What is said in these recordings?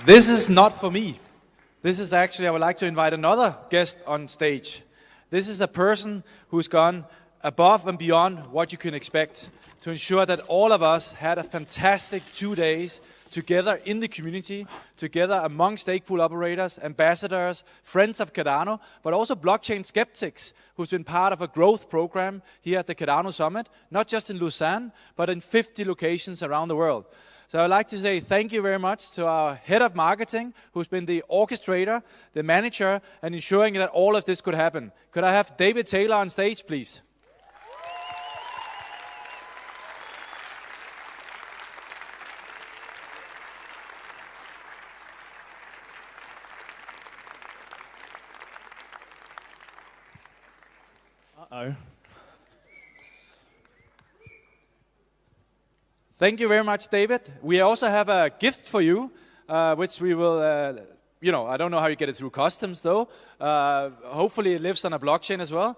This is not for me. This is actually, I would like to invite another guest on stage. This is a person who's gone above and beyond what you can expect to ensure that all of us had a fantastic 2 days together in the community, together among stake pool operators, ambassadors, friends of Cardano, but also blockchain skeptics who's been part of a growth program here at the Cardano Summit, not just in Lausanne, but in 50 locations around the world. So I'd like to say thank you very much to our head of marketing, who's been the orchestrator, the manager, and ensuring that all of this could happen. Could I have David Taylor on stage, please? Uh-oh. Thank you very much, David. We also have a gift for you, which we will, I don't know how you get it through customs, though. Hopefully it lives on a blockchain as well.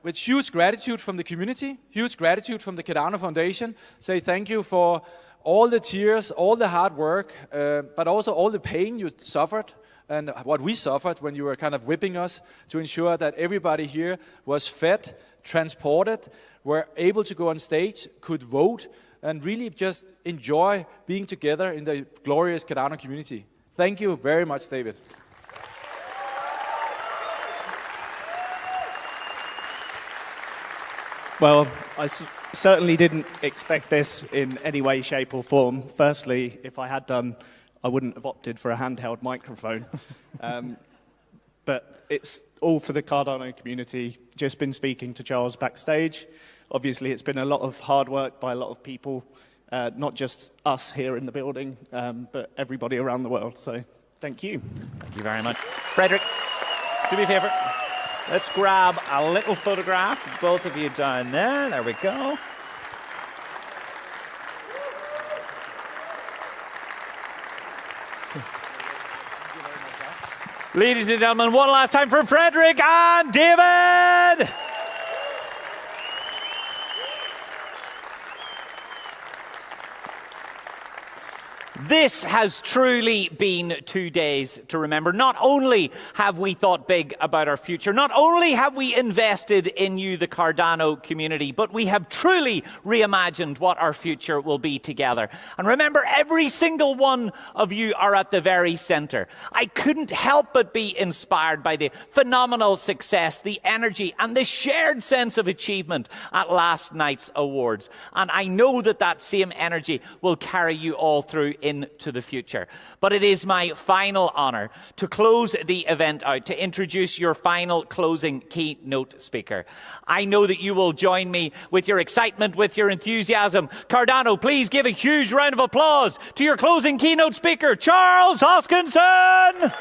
With huge gratitude from the community, huge gratitude from the Cardano Foundation. Say thank you for all the tears, all the hard work, but also all the pain you suffered and what we suffered when you were kind of whipping us to ensure that everybody here was fed, transported, were able to go on stage, could vote, and really just enjoy being together in the glorious Cardano community. Thank you very much, David. Well, I certainly didn't expect this in any way, shape or form. Firstly, if I had done, I wouldn't have opted for a handheld microphone. But it's all for the Cardano community. Just been speaking to Charles backstage. Obviously, it's been a lot of hard work by a lot of people, not just us here in the building, but everybody around the world. So thank you. Thank you very much. Frederick, do me a favor. Let's grab a little photograph of both of you down there. There we go. Ladies and gentlemen, one last time for Frederick and David. This has truly been 2 days to remember. Not only have we thought big about our future, not only have we invested in you, the Cardano community, but we have truly reimagined what our future will be together. And remember, every single one of you are at the very center. I couldn't help but be inspired by the phenomenal success, the energy, and the shared sense of achievement at last night's awards. And I know that that same energy will carry you all through into the future. But it is my final honor to close the event out, to introduce your final closing keynote speaker. I know that you will join me with your excitement, with your enthusiasm. Cardano, please give a huge round of applause to your closing keynote speaker, Charles Hoskinson!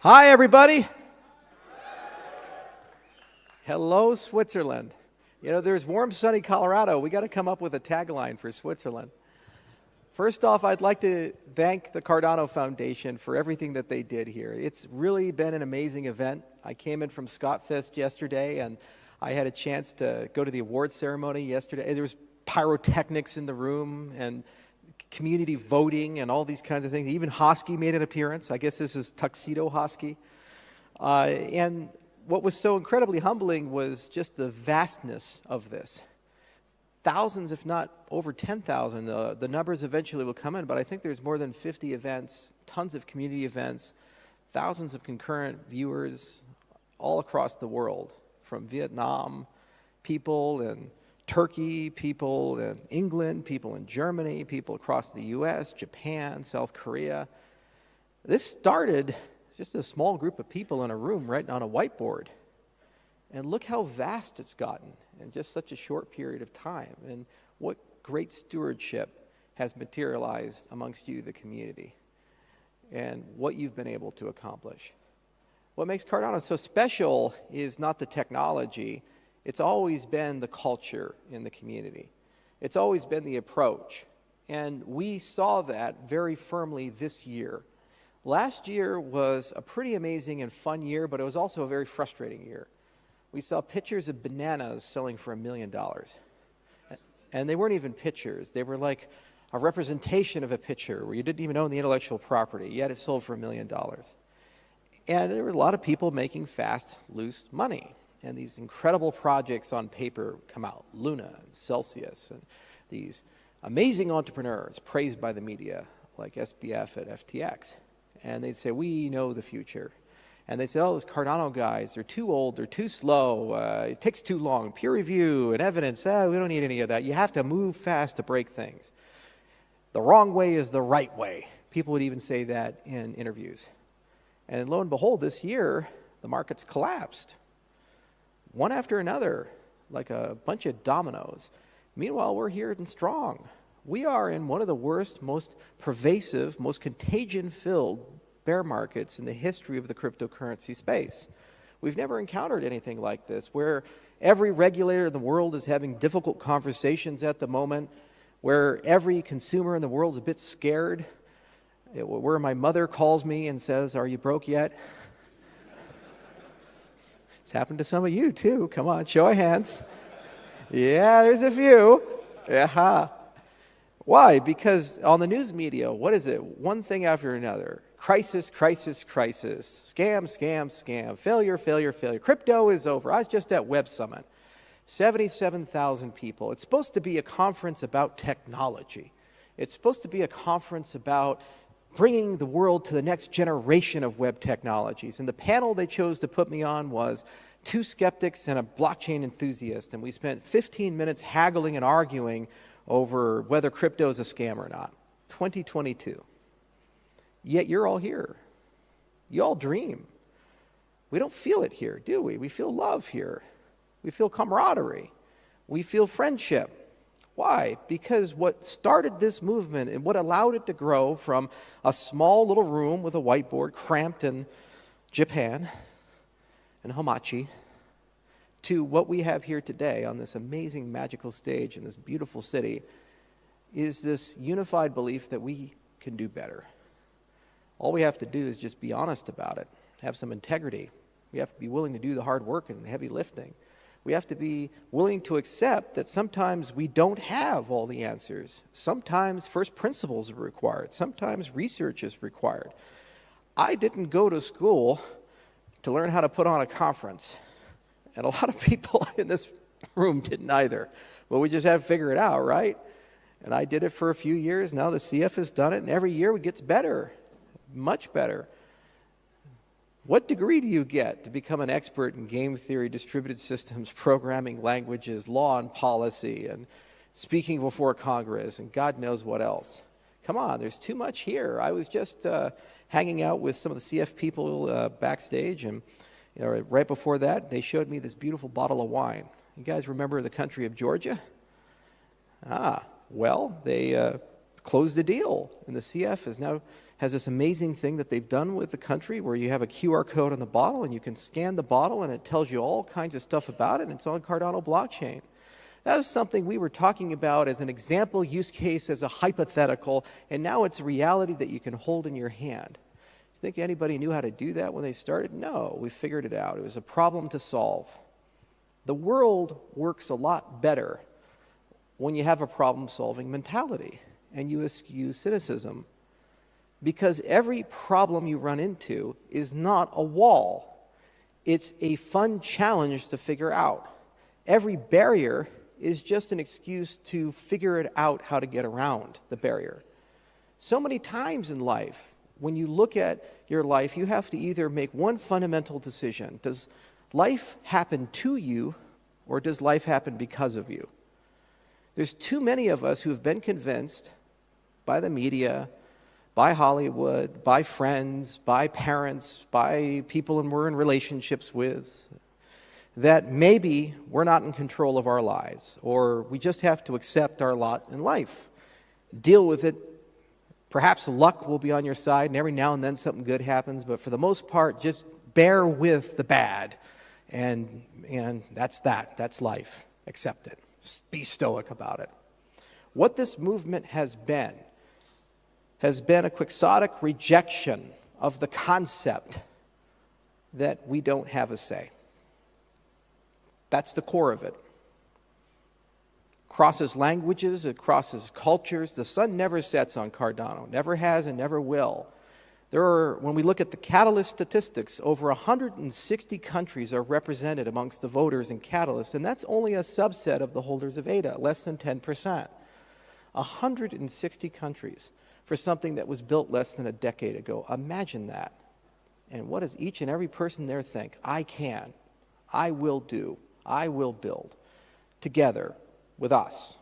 Hi, everybody. Hello, Switzerland. You know, there's warm, sunny Colorado. We got to come up with a tagline for Switzerland. First off, I'd like to thank the Cardano Foundation for everything that they did here. It's really been an amazing event. I came in from Scottfest yesterday, and I had a chance to go to the award ceremony yesterday. There was pyrotechnics in the room, and community voting and all these kinds of things. Even Hosky made an appearance. I guess this is Tuxedo Hosky. And what was so incredibly humbling was just the vastness of this. Thousands, if not over 10,000. The numbers eventually will come in, but I think there's more than 50 events, tons of community events, thousands of concurrent viewers all across the world, from Vietnam, people in Turkey, people in England, people in Germany, people across the US, Japan, South Korea. This started as just a small group of people in a room writing on a whiteboard. And look how vast it's gotten in just such a short period of time. And what great stewardship has materialized amongst you, the community, and what you've been able to accomplish. What makes Cardano so special is not the technology. It's always been the culture in the community. It's always been the approach. And we saw that very firmly this year. Last year was a pretty amazing and fun year, but it was also a very frustrating year. We saw pictures of bananas selling for $1 million. And they weren't even pictures. They were like a representation of a picture where you didn't even own the intellectual property, yet it sold for $1 million. And there were a lot of people making fast, loose money. And these incredible projects on paper come out, Luna and Celsius, and these amazing entrepreneurs praised by the media, like SBF at FTX. And they'd say, we know the future. And they'd say, oh, those Cardano guys, they're too old, they're too slow, it takes too long, peer review and evidence, we don't need any of that. You have to move fast to break things. The wrong way is the right way. People would even say that in interviews. And lo and behold, this year, the markets collapsed, one after another, like a bunch of dominoes. Meanwhile, we're here and strong. We are in one of the worst, most pervasive, most contagion-filled bear markets in the history of the cryptocurrency space. We've never encountered anything like this, where every regulator in the world is having difficult conversations at the moment, where every consumer in the world is a bit scared, where my mother calls me and says, are you broke yet? It's happened to some of you, too. Come on, show of hands. Yeah, there's a few. Yeah. Why? Because on the news media, what is it? One thing after another. Crisis, crisis, crisis. Scam, scam, scam. Failure, failure, failure. Crypto is over. I was just at Web Summit. 77,000 people. It's supposed to be a conference about technology. It's supposed to be a conference about bringing the world to the next generation of web technologies. And the panel they chose to put me on was 2 skeptics and a blockchain enthusiast. And we spent 15 minutes haggling and arguing over whether crypto is a scam or not. 2022. Yet you're all here. You all dream. We don't feel it here, do we? We feel love here. We feel camaraderie. We feel friendship. Why? Because what started this movement and what allowed it to grow from a small little room with a whiteboard cramped in Japan and Hamachi to what we have here today on this amazing magical stage in this beautiful city is this unified belief that we can do better. All we have to do is just be honest about it, have some integrity. We have to be willing to do the hard work and the heavy lifting. We have to be willing to accept that sometimes we don't have all the answers. Sometimes first principles are required. Sometimes research is required. I didn't go to school to learn how to put on a conference. And a lot of people in this room didn't either. But we just have to figure it out, right? And I did it for a few years. Now the CF has done it, and every year it gets better, much better. What degree do you get to become an expert in game theory, distributed systems, programming languages, law and policy, and speaking before Congress, and God knows what else? Come on, there's too much here. I was just hanging out with some of the CF people backstage, and right before that, they showed me this beautiful bottle of wine. You guys remember the country of Georgia? Well, they closed the deal, and the CF has this amazing thing that they've done with the country where you have a QR code on the bottle and you can scan the bottle and it tells you all kinds of stuff about it, and it's on Cardano blockchain. That was something we were talking about as an example use case, as a hypothetical, and now it's a reality that you can hold in your hand. You think anybody knew how to do that when they started? No, we figured it out. It was a problem to solve. The world works a lot better when you have a problem-solving mentality and you eschew cynicism. Because every problem you run into is not a wall. It's a fun challenge to figure out. Every barrier is just an excuse to figure it out how to get around the barrier. So many times in life, when you look at your life, you have to either make one fundamental decision. Does life happen to you, or does life happen because of you? There's too many of us who have been convinced by the media, by Hollywood, by friends, by parents, by people we're in relationships with, that maybe we're not in control of our lives, or we just have to accept our lot in life, deal with it. Perhaps luck will be on your side, and every now and then something good happens, but for the most part, just bear with the bad, and that's that. That's life. Accept it. Be stoic about it. What this movement has been a quixotic rejection of the concept that we don't have a say. That's the core of it. Crosses languages, it crosses cultures. The sun never sets on Cardano, never has and never will. When we look at the Catalyst statistics, over 160 countries are represented amongst the voters in Catalyst, and that's only a subset of the holders of ADA, less than 10%. 160 countries for something that was built less than a decade ago. Imagine that. And what does each and every person there think? I can, I will do, I will build. Together with us,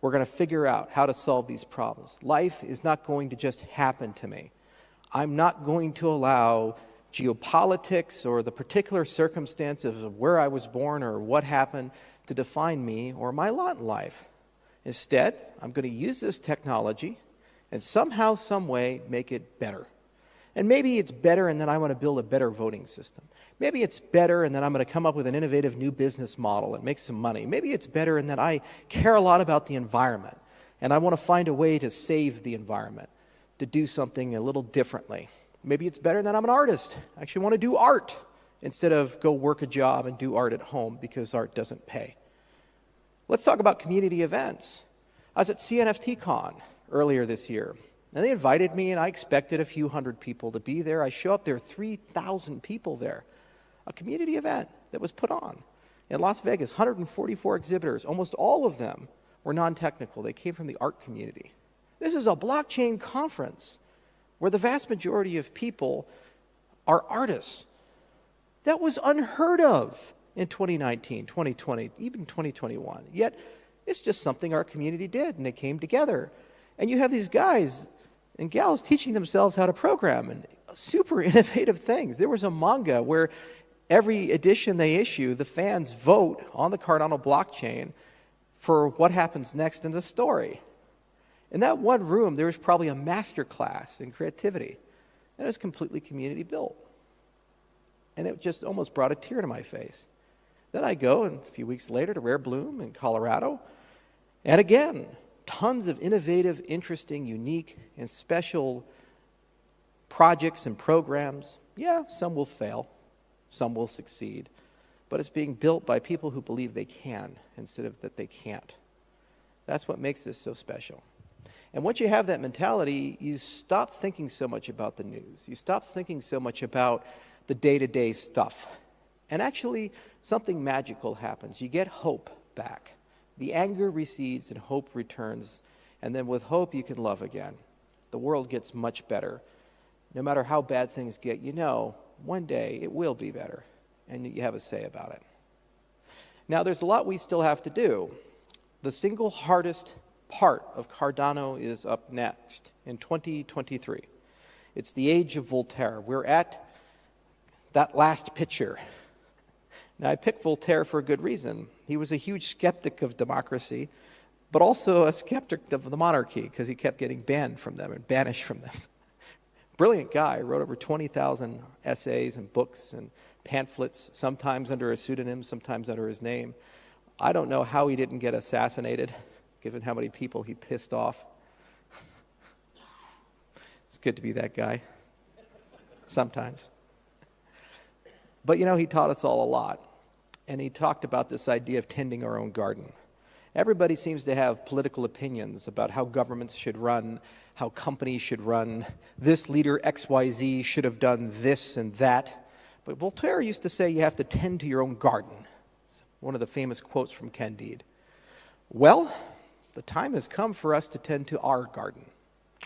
we're going to figure out how to solve these problems. Life is not going to just happen to me. I'm not going to allow geopolitics or the particular circumstances of where I was born or what happened to define me or my lot in life. Instead, I'm going to use this technology and somehow, some way, make it better. And maybe it's better and then I want to build a better voting system. Maybe it's better and then I'm going to come up with an innovative new business model and make some money. Maybe it's better and that I care a lot about the environment and I want to find a way to save the environment, to do something a little differently. Maybe it's better that I'm an artist. I actually want to do art instead of go work a job and do art at home because art doesn't pay. Let's talk about community events. I was at CNFTCon earlier this year, and they invited me, and I expected a few hundred people to be there. I show up, there are 3,000 people there. A community event that was put on. In Las Vegas, 144 exhibitors. Almost all of them were non-technical. They came from the art community. This is a blockchain conference where the vast majority of people are artists. That was unheard of in 2019, 2020, even 2021. Yet, it's just something our community did, and they came together. And you have these guys and gals teaching themselves how to program and super innovative things. There was a manga where every edition they issue, the fans vote on the Cardano blockchain for what happens next in the story. In that one room, there was probably a master class in creativity, and it was completely community built. And it just almost brought a tear to my face. Then I go, and a few weeks later, to Rare Bloom in Colorado, and again, tons of innovative, interesting, unique, and special projects and programs. Yeah, some will fail, some will succeed, but it's being built by people who believe they can instead of that they can't. That's what makes this so special. And once you have that mentality, you stop thinking so much about the news. You stop thinking so much about the day-to-day stuff. And actually, something magical happens. You get hope back. The anger recedes and hope returns. And then with hope, you can love again. The world gets much better. No matter how bad things get, you know, one day it will be better. And you have a say about it. Now, there's a lot we still have to do. The single hardest part of Cardano is up next in 2023. It's the age of Voltaire. We're at that last picture. Now, I picked Voltaire for a good reason. He was a huge skeptic of democracy, but also a skeptic of the monarchy because he kept getting banned from them and banished from them. Brilliant guy, wrote over 20,000 essays and books and pamphlets, sometimes under a pseudonym, sometimes under his name. I don't know how he didn't get assassinated, given how many people he pissed off. It's good to be that guy, sometimes. But you know, he taught us all a lot. And he talked about this idea of tending our own garden. Everybody seems to have political opinions about how governments should run, how companies should run. This leader XYZ should have done this and that. But Voltaire used to say you have to tend to your own garden. It's one of the famous quotes from Candide. Well, the time has come for us to tend to our garden.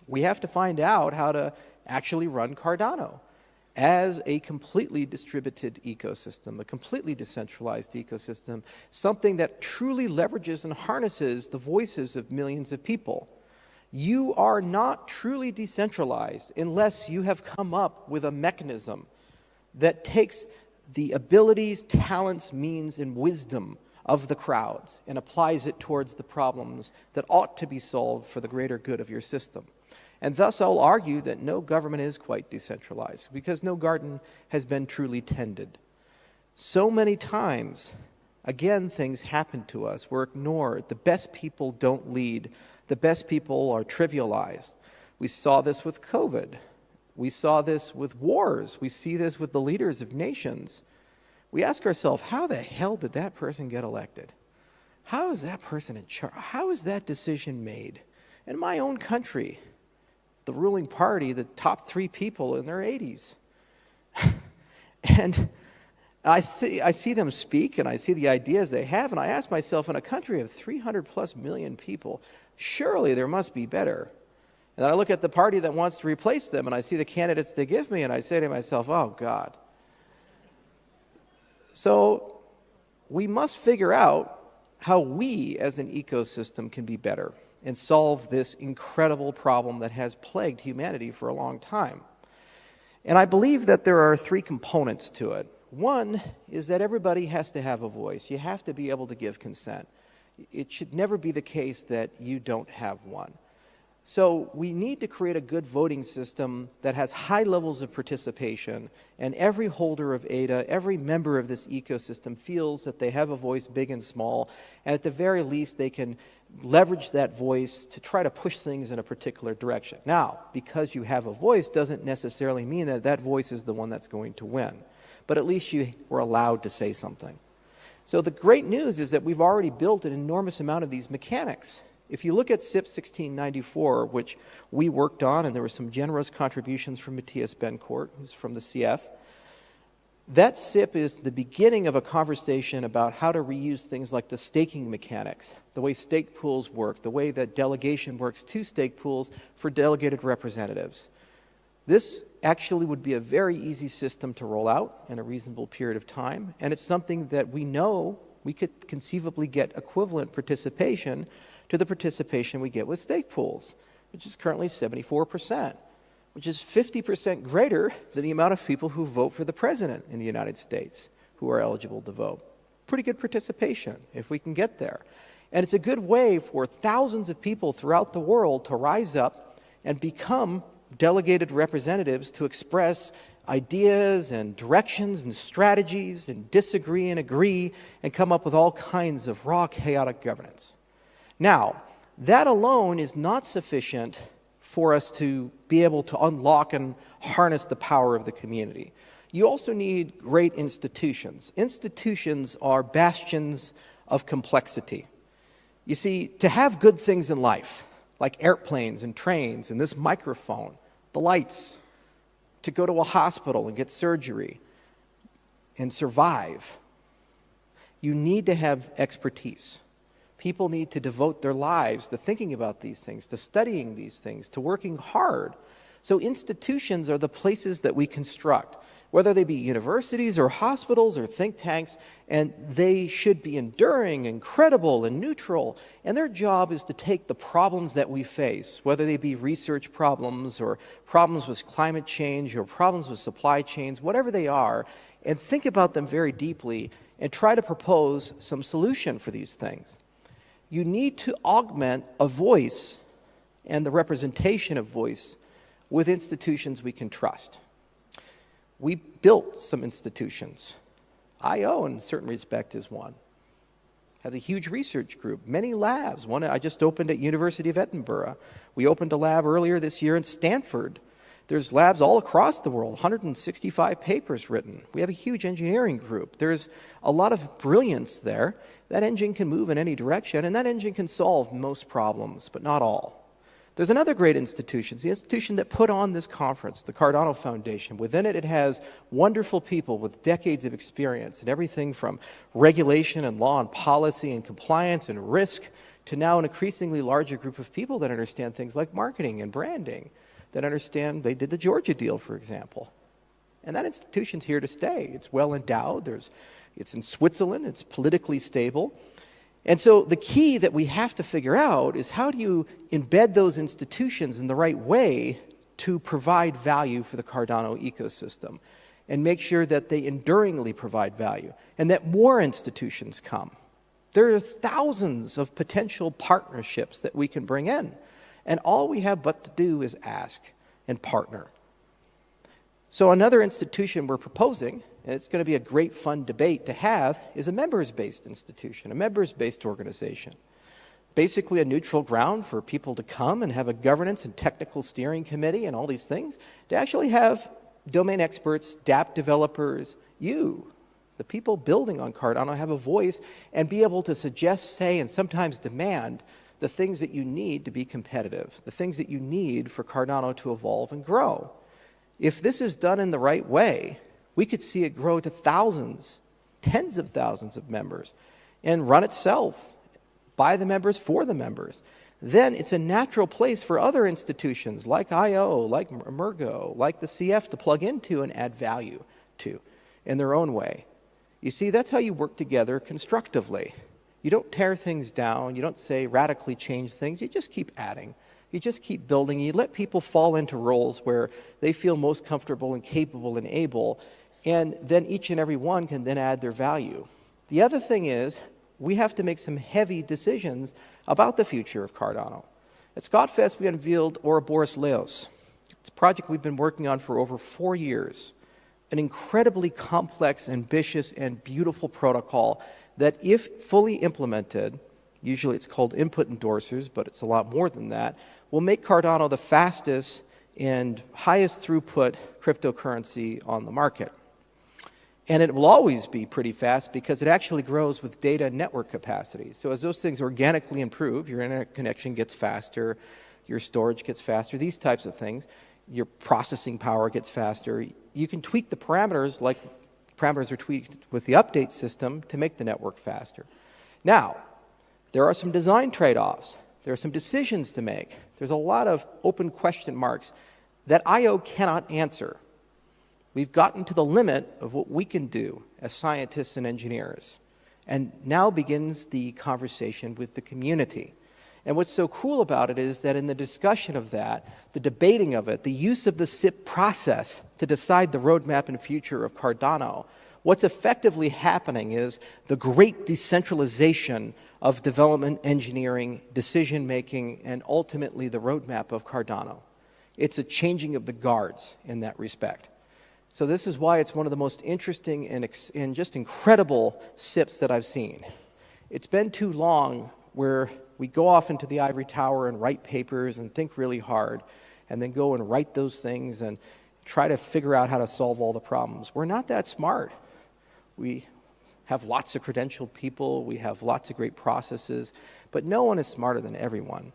We have to find out how to actually run Cardano as a completely distributed ecosystem, a completely decentralized ecosystem, something that truly leverages and harnesses the voices of millions of people. You are not truly decentralized unless you have come up with a mechanism that takes the abilities, talents, means, and wisdom of the crowds and applies it towards the problems that ought to be solved for the greater good of your system. And thus I'll argue that no government is quite decentralized because no garden has been truly tended. So many times Again, things happen to us. We're ignored. The best people don't lead. The best people are trivialized. We saw this with COVID. We saw this with wars. We see this with the leaders of nations. We ask ourselves, how the hell did that person get elected? How is that person in charge? How is that decision made? In my own country, the ruling party, the top 3 people in their 80s. And I see them speak, and I see the ideas they have, and I ask myself, in a country of 300 plus million people, surely there must be better. And then I look at the party that wants to replace them, and I see the candidates they give me, and I say to myself, oh, God. So we must figure out how we as an ecosystem can be better and solve this incredible problem that has plagued humanity for a long time. And I believe that there are 3 components to it. One is that everybody has to have a voice. You have to be able to give consent. It should never be the case that you don't have one. So we need to create a good voting system that has high levels of participation, and every holder of ADA, every member of this ecosystem feels that they have a voice, big and small, and at the very least they can leverage that voice to try to push things in a particular direction. Now, because you have a voice doesn't necessarily mean that that voice is the one that's going to win, but at least you were allowed to say something. So the great news is that we've already built an enormous amount of these mechanics. If you look at SIP 1694, which we worked on, and there were some generous contributions from Matthias Bencourt, who's from the CF, that SIP is the beginning of a conversation about how to reuse things like the staking mechanics, the way stake pools work, the way that delegation works to stake pools for delegated representatives. This actually would be a very easy system to roll out in a reasonable period of time, and it's something that we know we could conceivably get equivalent participation to the participation we get with stake pools, which is currently 74%, which is 50% greater than the amount of people who vote for the president in the United States who are eligible to vote. Pretty good participation if we can get there. And it's a good way for thousands of people throughout the world to rise up and become delegated representatives to express ideas and directions and strategies and disagree and agree and come up with all kinds of raw, chaotic governance. Now, that alone is not sufficient for us to be able to unlock and harness the power of the community. You also need great institutions. Institutions are bastions of complexity. You see, to have good things in life, like airplanes and trains and this microphone, the lights, to go to a hospital and get surgery and survive, you need to have expertise. People need to devote their lives to thinking about these things, to studying these things, to working hard. So institutions are the places that we construct, whether they be universities or hospitals or think tanks, and they should be enduring and credible and neutral. And their job is to take the problems that we face, whether they be research problems or problems with climate change or problems with supply chains, whatever they are, and think about them very deeply and try to propose some solution for these things. You need to augment a voice and the representation of voice with institutions we can trust. We built some institutions. IO, in a certain respect, is one. Has a huge research group, many labs. One I just opened at University of Edinburgh. We opened a lab earlier this year in Stanford. There's labs all across the world, 165 papers written. We have a huge engineering group. There's a lot of brilliance there. That engine can move in any direction, and that engine can solve most problems, but not all. There's another great institution, it's the institution that put on this conference, the Cardano Foundation. Within it, it has wonderful people with decades of experience in everything from regulation and law and policy and compliance and risk to now an increasingly larger group of people that understand things like marketing and branding, that understand, they did the Georgia deal, for example. And that institution's here to stay. It's well endowed. It's in Switzerland. It's politically stable. And so the key that we have to figure out is how do you embed those institutions in the right way to provide value for the Cardano ecosystem and make sure that they enduringly provide value and that more institutions come. There are thousands of potential partnerships that we can bring in, and all we have but to do is ask and partner. So another institution we're proposing and it's going to be a great fun debate to have, is a members-based institution, a members-based organization. Basically a neutral ground for people to come and have a governance and technical steering committee and all these things, to actually have domain experts, dApp developers, you, the people building on Cardano, have a voice and be able to suggest, say, and sometimes demand the things that you need to be competitive, the things that you need for Cardano to evolve and grow. If this is done in the right way, we could see it grow to thousands, tens of thousands of members, and run itself by the members for the members. Then it's a natural place for other institutions like IO, like Emergo, like the CF to plug into and add value to in their own way. You see, that's how you work together constructively. You don't tear things down. You don't say radically change things. You just keep adding. You just keep building. You let people fall into roles where they feel most comfortable and capable and able, and then each and every one can then add their value. The other thing is we have to make some heavy decisions about the future of Cardano. At ScottFest, we unveiled Ouroboros Leos. It's a project we've been working on for over 4 years, an incredibly complex, ambitious, and beautiful protocol that, if fully implemented, usually it's called input endorsers, but it's a lot more than that, will make Cardano the fastest and highest throughput cryptocurrency on the market. And it will always be pretty fast because it actually grows with data and network capacity. So as those things organically improve, your internet connection gets faster, your storage gets faster, these types of things, your processing power gets faster. You can tweak the parameters like parameters are tweaked with the update system to make the network faster. Now, there are some design trade-offs. There are some decisions to make. There's a lot of open question marks that IO cannot answer. We've gotten to the limit of what we can do as scientists and engineers. And now begins the conversation with the community. And what's so cool about it is that in the discussion of that, the debating of it, the use of the SIP process to decide the roadmap and future of Cardano, what's effectively happening is the great decentralization of development, engineering, decision-making, and ultimately the roadmap of Cardano. It's a changing of the guards in that respect. So this is why it's one of the most interesting and just incredible SIPs that I've seen. It's been too long where we go off into the ivory tower and write papers and think really hard and then go and write those things and try to figure out how to solve all the problems. We're not that smart. We have lots of credentialed people. We have lots of great processes, but no one is smarter than everyone.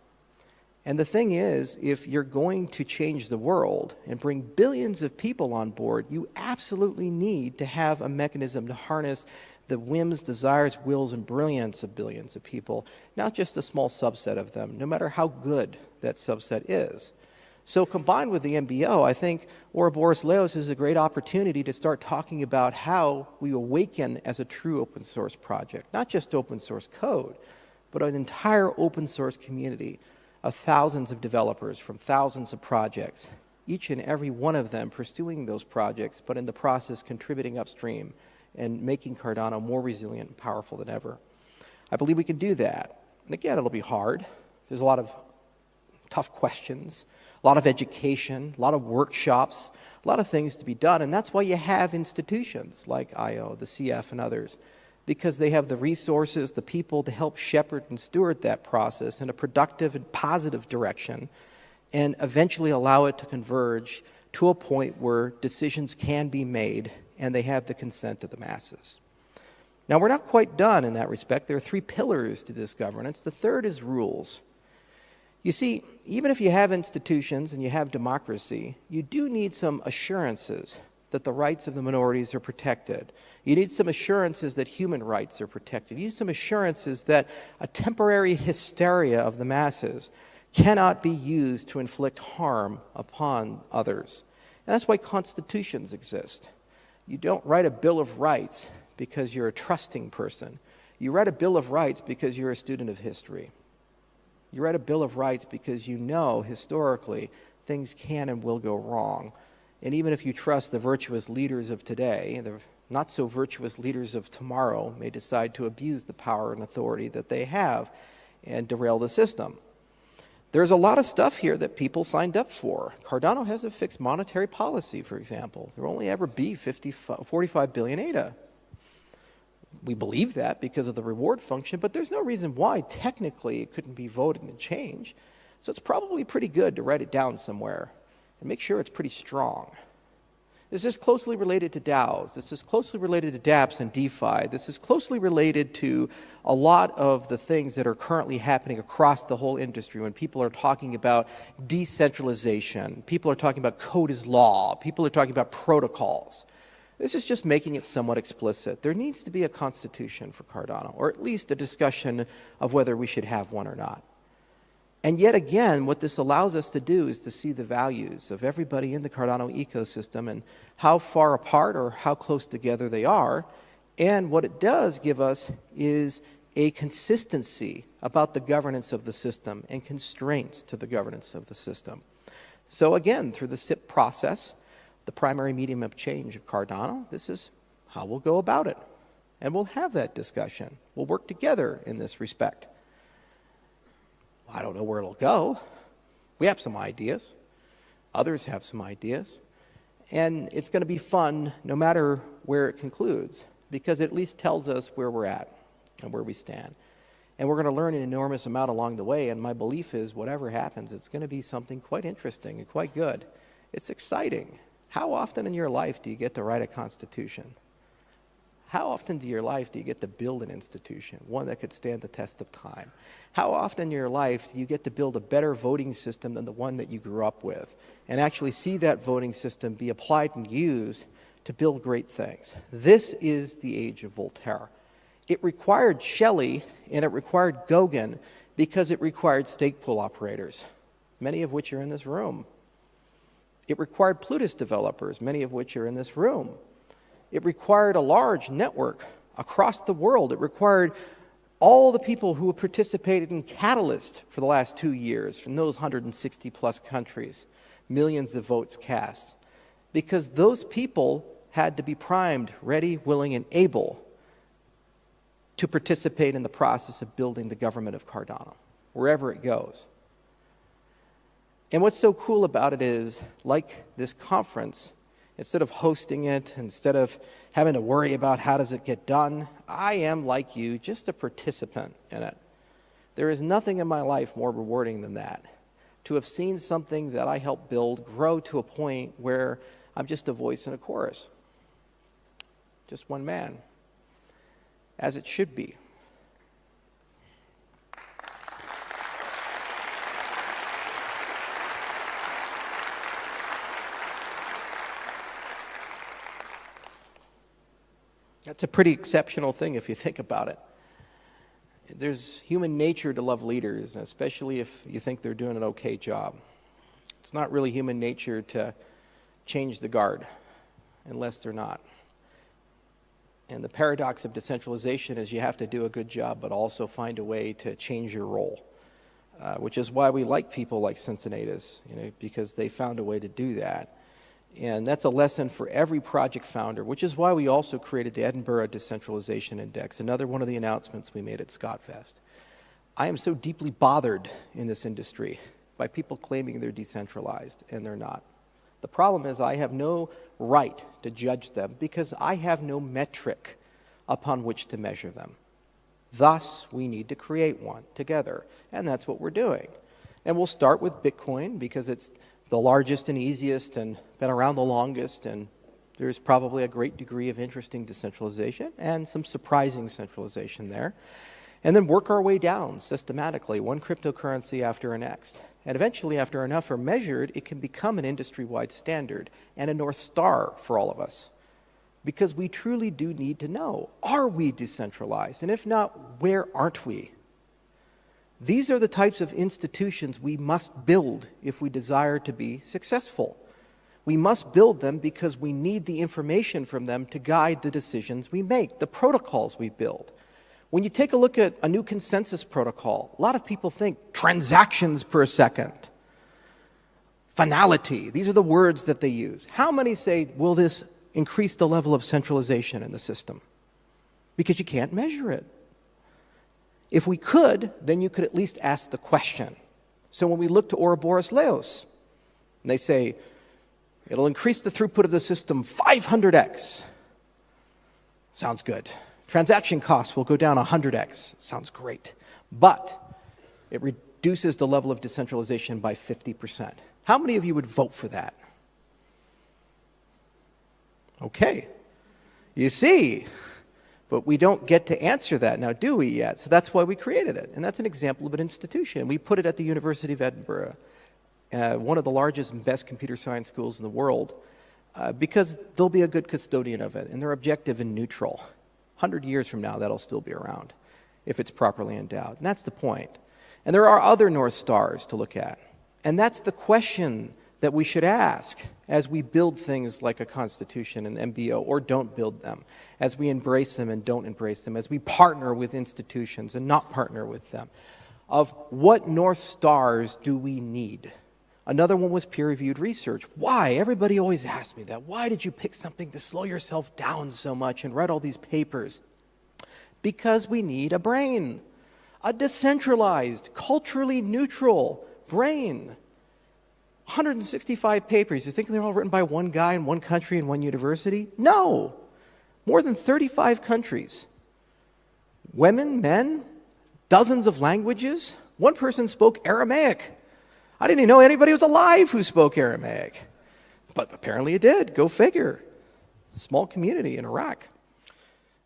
And the thing is, if you're going to change the world and bring billions of people on board, you absolutely need to have a mechanism to harness the whims, desires, wills, and brilliance of billions of people, not just a small subset of them, no matter how good that subset is. So combined with the MBO, I think Ouroboros Leos is a great opportunity to start talking about how we awaken as a true open source project, not just open source code, but an entire open source community of thousands of developers from thousands of projects, each and every one of them pursuing those projects, but in the process contributing upstream and making Cardano more resilient and powerful than ever. I believe we can do that. And again, it'll be hard. There's a lot of tough questions, a lot of education, a lot of workshops, a lot of things to be done. And that's why you have institutions like IO, the CF, and others, because they have the resources, the people to help shepherd and steward that process in a productive and positive direction and eventually allow it to converge to a point where decisions can be made and they have the consent of the masses. Now, we're not quite done in that respect. There are 3 pillars to this governance. The third is rules. You see, even if you have institutions and you have democracy, you do need some assurances that the rights of the minorities are protected. You need some assurances that human rights are protected. You need some assurances that a temporary hysteria of the masses cannot be used to inflict harm upon others. And that's why constitutions exist. You don't write a Bill of Rights because you're a trusting person. You write a Bill of Rights because you're a student of history. You write a Bill of Rights because you know historically things can and will go wrong. And even if you trust the virtuous leaders of today, the not so virtuous leaders of tomorrow may decide to abuse the power and authority that they have and derail the system. There's a lot of stuff here that people signed up for. Cardano has a fixed monetary policy, for example. There will only ever be 45 billion ADA. We believe that because of the reward function, but there's no reason why technically it couldn't be voted and changed. So it's probably pretty good to write it down somewhere and make sure it's pretty strong. This is closely related to DAOs. This is closely related to dApps and DeFi. This is closely related to a lot of the things that are currently happening across the whole industry when people are talking about decentralization. People are talking about code is law. People are talking about protocols. This is just making it somewhat explicit. There needs to be a constitution for Cardano, or at least a discussion of whether we should have one or not. And yet again, what this allows us to do is to see the values of everybody in the Cardano ecosystem and how far apart or how close together they are. And what it does give us is a consistency about the governance of the system and constraints to the governance of the system. So again, through the SIP process, the primary medium of change of Cardano, this is how we'll go about it. And we'll have that discussion. We'll work together in this respect. I don't know where it'll go. We have some ideas. Others have some ideas. And it's going to be fun no matter where it concludes, because it at least tells us where we're at and where we stand. And we're going to learn an enormous amount along the way, and my belief is whatever happens, it's going to be something quite interesting and quite good. It's exciting. How often in your life do you get to write a constitution? How often in your life do you get to build an institution, one that could stand the test of time? How often in your life do you get to build a better voting system than the one that you grew up with and actually see that voting system be applied and used to build great things? This is the age of Voltaire. It required Shelley and it required Gauguin because it required stake pool operators, many of which are in this room. It required Plutus developers, many of which are in this room. It required a large network across the world. It required all the people who have participated in Catalyst for the last 2 years from those 160 plus countries, millions of votes cast, because those people had to be primed, ready, willing, and able to participate in the process of building the government of Cardano, wherever it goes. And what's so cool about it is, like this conference, instead of hosting it, instead of having to worry about how does it get done, I am, like you, just a participant in it. There is nothing in my life more rewarding than that. To have seen something that I helped build grow to a point where I'm just a voice in a chorus. Just one man. As it should be. That's a pretty exceptional thing if you think about it. There's human nature to love leaders, especially if you think they're doing an okay job. It's not really human nature to change the guard unless they're not. And the paradox of decentralization is you have to do a good job, but also find a way to change your role, which is why we like people like Cincinnatus, because they found a way to do that. And that's a lesson for every project founder, which is why we also created the Edinburgh Decentralization Index, another one of the announcements we made at ScotFest. I am so deeply bothered in this industry by people claiming they're decentralized, and they're not. The problem is I have no right to judge them because I have no metric upon which to measure them. Thus, we need to create one together, and that's what we're doing. And we'll start with Bitcoin because it's the largest and easiest and been around the longest, and there's probably a great degree of interesting decentralization and some surprising centralization there. And then work our way down systematically, one cryptocurrency after the next. And eventually, after enough are measured, it can become an industry-wide standard and a North Star for all of us. Because we truly do need to know, are we decentralized? And if not, where aren't we? These are the types of institutions we must build if we desire to be successful. We must build them because we need the information from them to guide the decisions we make, the protocols we build. When you take a look at a new consensus protocol, a lot of people think transactions per second, finality. These are the words that they use. How many say, will this increase the level of centralization in the system? Because you can't measure it. If we could, then you could at least ask the question. So when we look to Ouroboros Laos, and they say, it'll increase the throughput of the system 500x. Sounds good. Transaction costs will go down 100x. Sounds great. But it reduces the level of decentralization by 50%. How many of you would vote for that? Okay. You see, but we don't get to answer that now, do we, yet? So that's why we created it. And that's an example of an institution. We put it at the University of Edinburgh, one of the largest and best computer science schools in the world, because they'll be a good custodian of it, and they're objective and neutral. 100 years from now, that'll still be around, if it's properly endowed. And that's the point. And there are other North Stars to look at. And that's the question that we should ask as we build things like a constitution and MBO, or don't build them, as we embrace them and don't embrace them, as we partner with institutions and not partner with them, of what North Stars do we need? Another one was peer-reviewed research. Why? Everybody always asks me that. Why did you pick something to slow yourself down so much and write all these papers? Because we need a brain, a decentralized, culturally neutral brain. 165 papers. You think they're all written by one guy in one country in one university? No. More than 35 countries. Women, men, dozens of languages. One person spoke Aramaic. I didn't even know anybody was alive who spoke Aramaic. But apparently it did. Go figure. Small community in Iraq.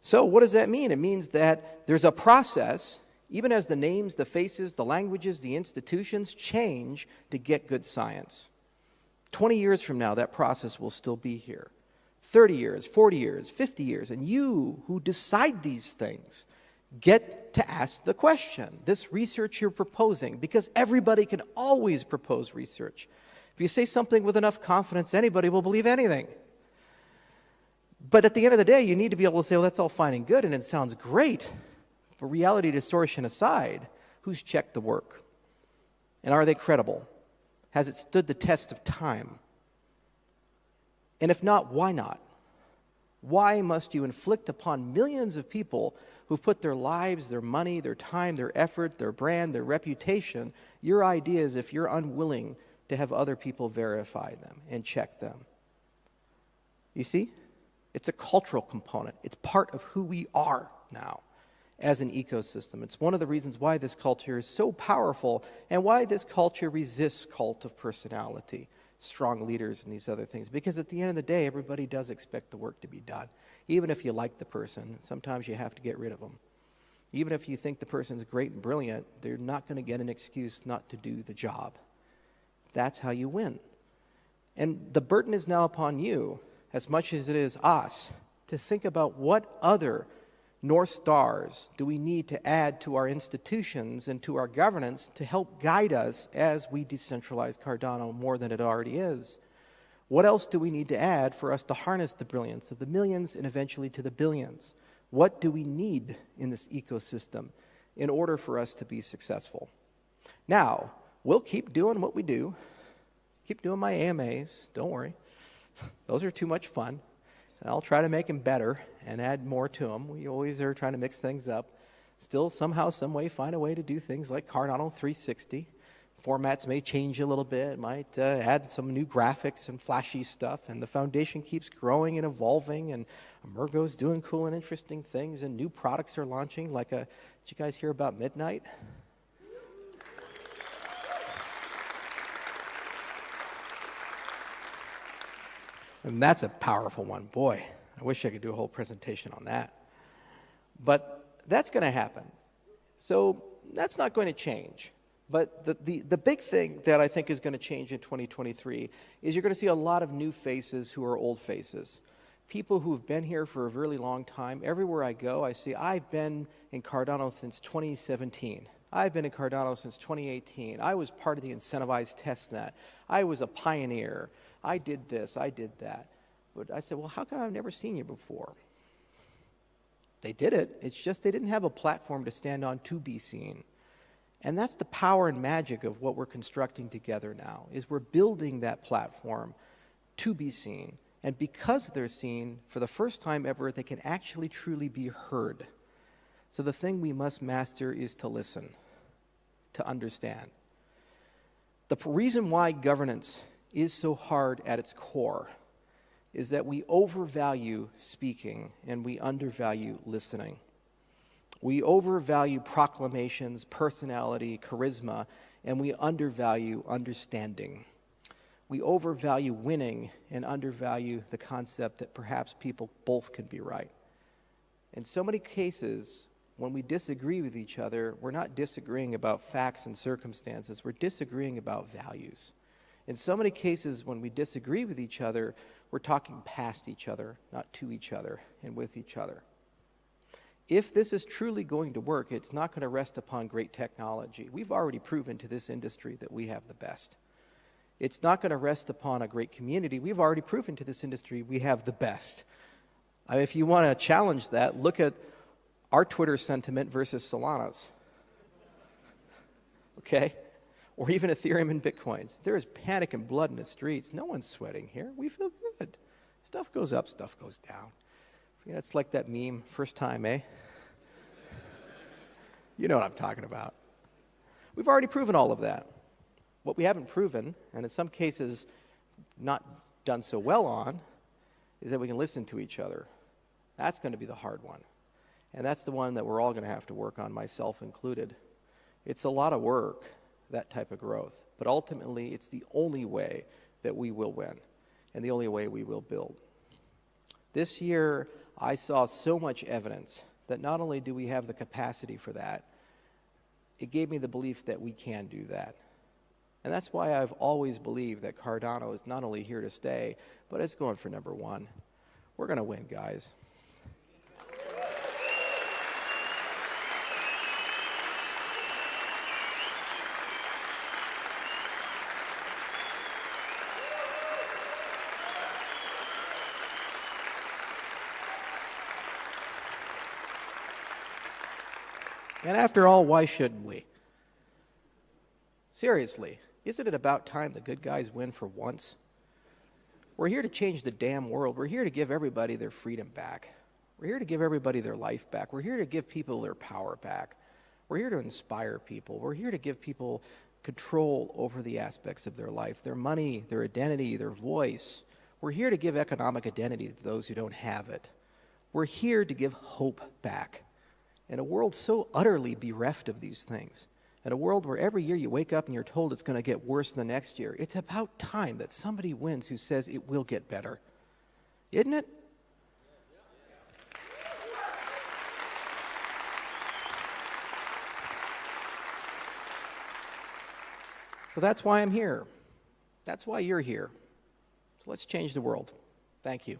So what does that mean? It means that there's a process, even as the names, the faces, the languages, the institutions change to get good science. 20 years from now, that process will still be here. 30 years, 40 years, 50 years. And you who decide these things get to ask the question, this research you're proposing, because everybody can always propose research. If you say something with enough confidence, anybody will believe anything. But at the end of the day, you need to be able to say, well, that's all fine and good, and it sounds great. But reality distortion aside, who's checked the work? And are they credible? Has it stood the test of time? And if not, why not? Why must you inflict upon millions of people who put their lives, their money, their time, their effort, their brand, their reputation, your ideas, if you're unwilling to have other people verify them and check them? You see? It's a cultural component. It's part of who we are now as an ecosystem. It's one of the reasons why this culture is so powerful and why this culture resists cult of personality, strong leaders, and these other things. Because at the end of the day, everybody does expect the work to be done. Even if you like the person, sometimes you have to get rid of them. Even if you think the person's great and brilliant, they're not going to get an excuse not to do the job. That's how you win. And the burden is now upon you, as much as it is us, to think about what other North Stars do we need to add to our institutions and to our governance to help guide us as we decentralize Cardano more than it already is. What else do we need to add for us to harness the brilliance of the millions and eventually to the billions? What do we need in this ecosystem in order for us to be successful? Now, we'll keep doing what we do. Keep doing my AMAs, don't worry. Those are too much fun. And I'll try to make them better and add more to them. We always are trying to mix things up. Still, somehow, some way, find a way to do things like Cardano 360. Formats may change a little bit, might add some new graphics and flashy stuff. And the foundation keeps growing and evolving. And Emergo's doing cool and interesting things. And new products are launching. Like, did you guys hear about Midnight? And that's a powerful one. Boy, I wish I could do a whole presentation on that. But that's going to happen. So that's not going to change. But the big thing that I think is going to change in 2023 is you're going to see a lot of new faces who are old faces. People who have been here for a really long time. Everywhere I go, I see I've been in Cardano since 2017. I've been in Cardano since 2018. I was part of the incentivized testnet. I was a pioneer. I did this, I did that. But I said, well, how come I've never seen you before? They did it. It's just they didn't have a platform to stand on to be seen. And that's the power and magic of what we're constructing together now, is we're building that platform to be seen. And because they're seen, for the first time ever, they can actually truly be heard. So the thing we must master is to listen, to understand. The reason why governance is so hard at its core is that we overvalue speaking and we undervalue listening. We overvalue proclamations, personality, charisma, and we undervalue understanding. We overvalue winning and undervalue the concept that perhaps people both can be right. In so many cases, when we disagree with each other, we're not disagreeing about facts and circumstances, we're disagreeing about values. In so many cases, when we disagree with each other, we're talking past each other, not to each other and with each other. If this is truly going to work, it's not going to rest upon great technology. We've already proven to this industry that we have the best. It's not going to rest upon a great community. We've already proven to this industry we have the best. If you want to challenge that, look at our Twitter sentiment versus Solana's. Okay? Or even Ethereum and Bitcoins. There is panic and blood in the streets. No one's sweating here. We feel good. Stuff goes up, stuff goes down. Yeah, it's like that meme, first time, eh? You know what I'm talking about. We've already proven all of that. What we haven't proven, and in some cases not done so well on, is that we can listen to each other. That's going to be the hard one. And that's the one that we're all going to have to work on, myself included. It's a lot of work, that type of growth. But ultimately, it's the only way that we will win and the only way we will build. This year, I saw so much evidence that not only do we have the capacity for that, it gave me the belief that we can do that. And that's why I've always believed that Cardano is not only here to stay, but it's going for number one. We're going to win, guys. And after all, why shouldn't we? Seriously, isn't it about time the good guys win for once? We're here to change the damn world. We're here to give everybody their freedom back. We're here to give everybody their life back. We're here to give people their power back. We're here to inspire people. We're here to give people control over the aspects of their life, their money, their identity, their voice. We're here to give economic identity to those who don't have it. We're here to give hope back. In a world so utterly bereft of these things, in a world where every year you wake up and you're told it's going to get worse the next year, it's about time that somebody wins who says it will get better. Isn't it? So that's why I'm here. That's why you're here. So let's change the world. Thank you.